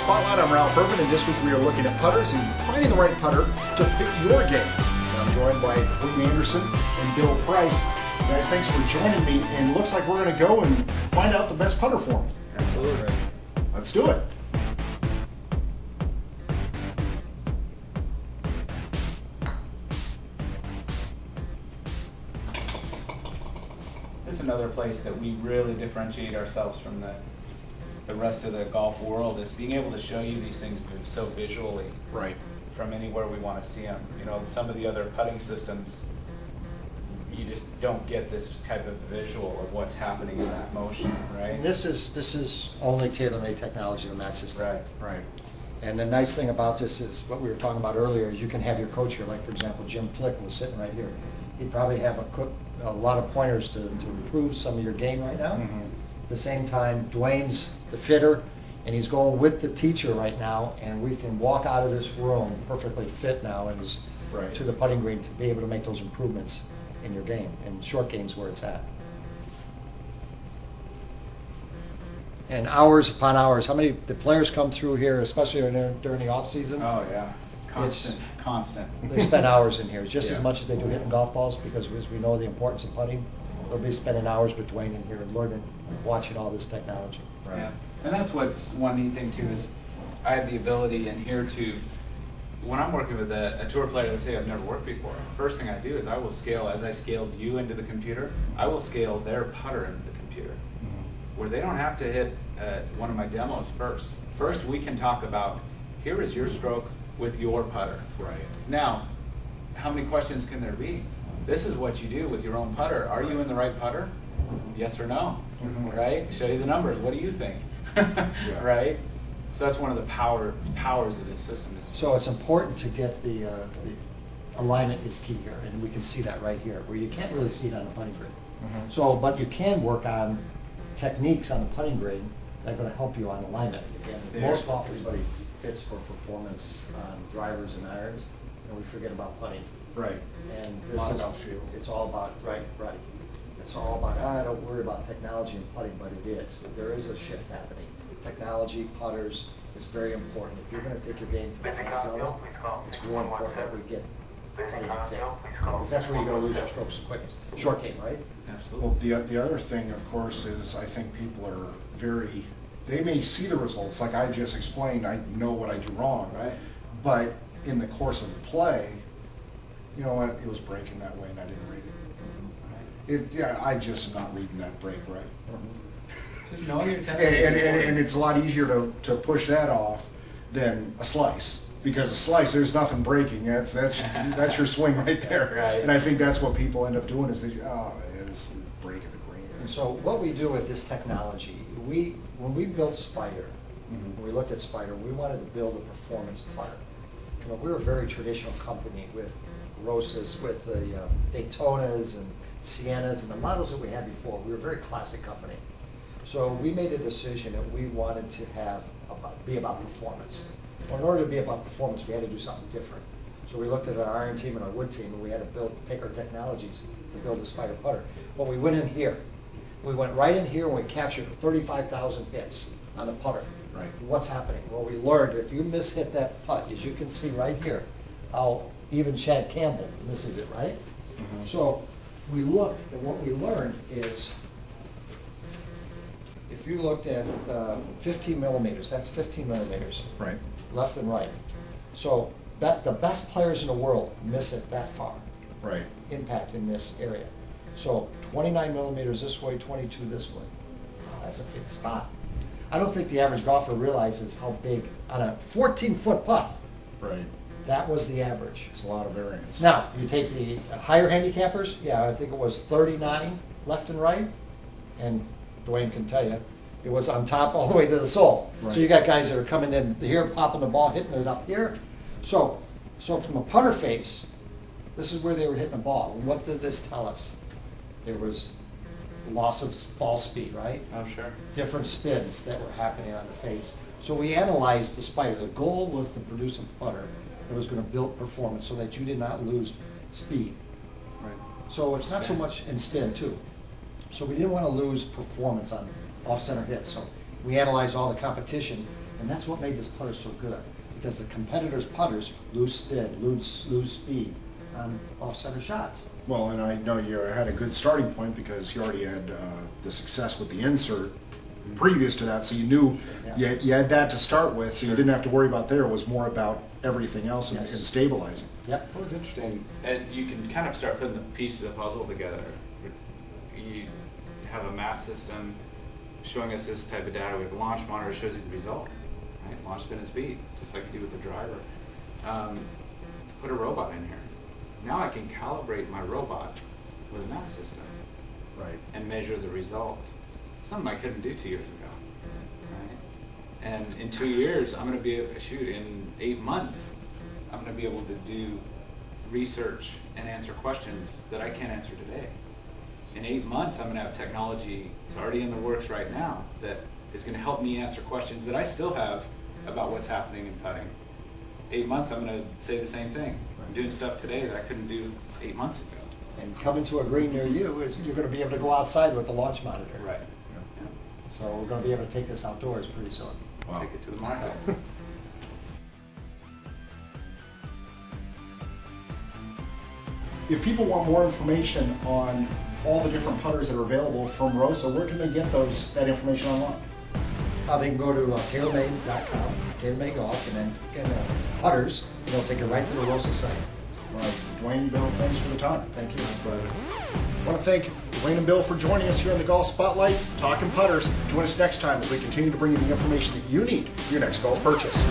Spotlight. I'm Ralph Irvin, and this week we are looking at putters and finding the right putter to fit your game. And I'm joined by Whitney Anderson and Bill Price. Guys, thanks for joining me, and it looks like we're going to go and find out the best putter for me. Absolutely. Let's do it. This is another place that we really differentiate ourselves from the rest of the golf world, is being able to show you these things so visually. Right. From anywhere we want to see them. You know, some of the other putting systems, you just don't get this type of visual of what's happening in that motion, right? And this is only tailor-made technology, the mat system. Right. Right. And the nice thing about this is what we were talking about earlier is you can have your coach here, like for example, Jim Flick was sitting right here. He'd probably have a lot of pointers to improve some of your game right now. Mm-hmm. At the same time, Dwayne's the fitter, and he's going with the teacher right now, and we can walk out of this room perfectly fit now and is Right. to the putting green to be able to make those improvements in your game, and short game's where it's at. And hours upon hours, how many the players come through here, especially during the off season? Oh yeah, constant. They spend hours in here, just Yeah. as much as they do hitting golf balls, because as we know the importance of putting, they'll be spending hours with Dwayne in here and learning, watching all this technology. Right. Yeah, and that's what's one neat thing too, is I have the ability in here to, when I'm working with a tour player, let's say I've never worked before, first thing I do is I will scale, as I scaled you into the computer, I will scale their putter into the computer, where they don't have to hit one of my demos first. First, we can talk about, here is your stroke with your putter. Right. Now, how many questions can there be? This is what you do with your own putter. Are you in the right putter? Yes or no? Mhm. Right? Show you the numbers. What do you think? Yeah. Right? So that's one of the powers of this system. Is So it's important to get the alignment is key here, and we can see that right here, where you can't really see it on the putting green. Mhm. So, but you can work on techniques on the putting green that are going to help you on alignment. Again, Yeah. most golfers, everybody fits for performance on drivers and irons, and we forget about putting. Right. And A this lot is about feel. It's all about right. It's all about I don't worry about technology and putting, but it is. There is a shift happening. Technology, putters is very important. If you're going to take your game to the next level, it's more important that we get putting fit, because that's where you're going to lose your strokes the quickest. Short game, right? absolutely. Well, the other thing, of course, is I think people are they may see the results, like I just explained, I know what I do wrong. Right. But in the course of the play, you know what, it was breaking that way and I didn't read it. I just am not reading that break right. Just knowing your And, technique. and it's a lot easier to push that off than a slice. Because a slice, there's nothing breaking. That's your swing right there. Right. And I think that's what people end up doing is it's breaking the green. And so what we do with this technology, when we built Spider, Mhm. when we looked at Spider, we wanted to build a performance putter. You know, we're a very traditional company with Rossas, with the Daytonas and Siennas and the models that we had before. We were a very classic company. So we made a decision that we wanted to be about performance. Well, in order to be about performance, we had to do something different. So we looked at our iron team and our wood team, and we had to take our technologies to build a Spider putter. Well, we went in here. We went right in here and we captured 35,000 hits on the putter. Right. What's happening? Well, we learned if you mishit that putt, as you can see right here, how even Chad Campbell misses it, right? Mhm. So we looked, and what we learned is, if you looked at 15 millimeters, that's 15 millimeters, Right. left and right. So the best players in the world miss it that far, Right. impact in this area. So 29 millimeters this way, 22 this way. That's a big spot. I don't think the average golfer realizes how big, on a 14-foot putt, Right. that was the average. It's a lot of variance. Now, you take the higher handicappers, yeah, I think it was 39 left and right, and Dwayne can tell you, it was on top all the way to the sole. Right. So you got guys that are coming in here, popping the ball, hitting it up here. So from a putter face, this is where they were hitting the ball. And what did this tell us? There was loss of ball speed, right? Oh, sure. Different spins that were happening on the face. So we analyzed the Spider. The goal was to produce a putter that was going to build performance so that you did not lose speed. Right. So it's not so much in spin too. So we didn't want to lose performance on off-center hits. So we analyzed all the competition And that's what made this putter so good, because the competitors' putters lose spin, lose speed on off-center shots. Well, and I know you had a good starting point because you already had the success with the insert previous to that, so you knew you had that to start with, so you didn't have to worry about there. It was more about everything else and stabilizing. Yep. It was interesting, and you can kind of start putting the pieces of the puzzle together. You have a math system showing us this type of data. We have a launch monitor that shows you the result, right? Launch spin and speed, just like you do with the driver. Put a robot in here. Now I can calibrate my robot with a math system, Right. and measure the result. Something I couldn't do 2 years ago, right? And in 2 years, I'm going to be able to shoot. In 8 months, I'm going to be able to do research and answer questions that I can't answer today. In 8 months, I'm going to have technology, it's already in the works right now, that is going to help me answer questions that I still have about what's happening in putting. 8 months, I'm going to say the same thing. I'm doing stuff today that I couldn't do 8 months ago. And coming to a green near you is you're going to be able to go outside with the launch monitor. Right. So we're going to be able to take this outdoors pretty soon. Wow. Take it to the market. If people want more information on all the different putters that are available from Rossa, where can they get that information online? They can go to tailormade.com, TaylorMade Golf, and then get putters, and they'll take you right to the Rossa site. All right, Dwayne, Bill, thanks for the time. Thank you. I want to thank Dwayne and Bill for joining us here in the Golf Spotlight, talking putters. Join us next time as we continue to bring you the information that you need for your next golf purchase.